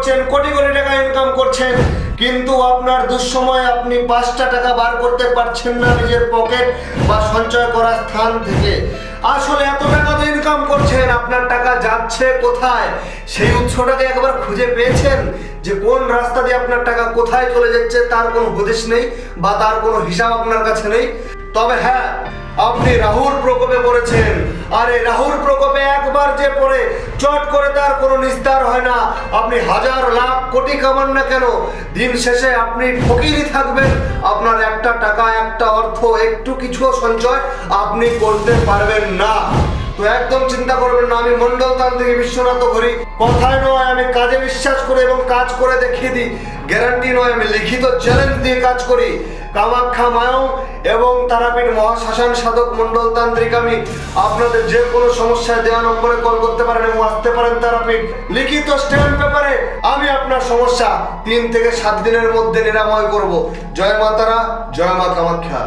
করছেন, কোটি কোটি টাকা ইনকাম করছেন, কিন্তু আপনার দুঃসময়ে আপনি 5টা টাকা বার করতে পারছেন না নিজের পকেট বা সঞ্চয় করার স্থান থেকে। আসলে এত টাকা তো ইনকাম করছেন, আপনার টাকা যাচ্ছে কোথায় সেই উৎসটাকে একবার খুঁজে পেয়েছেন? যে কোন রাস্তা দিয়ে আপনার টাকা কোথায় চলে যাচ্ছে তার কোনো হদিশ নেই বা তার কোনো হিসাব আপনার কাছে নেই। তবে হ্যাঁ, আপনি রাহুর প্রকোপে পড়েছেন। আর এই রাহুর প্রকোপে একবার যে পড়ে চট করে তার কোনো নিস্তার হয় না। আপনি হাজার লাখ কোটি কামান না কেন, দিন শেষে আপনি ফকিরই থাকবেন। আপনার একটা টাকা, একটা অর্থ, একটু কিছু সঞ্চয় আপনি করতে পারবেন না। তো একদম চিন্তা করবেন না। আমি মন্ডল তান্ত্রিক বিশ্বনাথ ঘুরি, কথায় নয়, আমি কাজে বিশ্বাস করি এবং কাজ করে দেখিয়ে দিই। গ্যারান্টি নয়, আমি লিখিত চ্যালেঞ্জ দিয়ে কাজ করি। কামাখ্যা মায়ং এবং তারাপীঠ মহাশ্মশান সাধক মন্ডল তান্ত্রিক আমি। আপনাদের যে কোনো সমস্যায় দেওয়া নম্বরে কল করতে পারেন এবং আসতে পারেন তারাপীঠ। লিখিত স্ট্যাম্প পেপারে আমি আপনার সমস্যা 3 থেকে 7 দিনের মধ্যে নিরাময় করব। জয় মা তারা, জয় মা কামাখ্যা।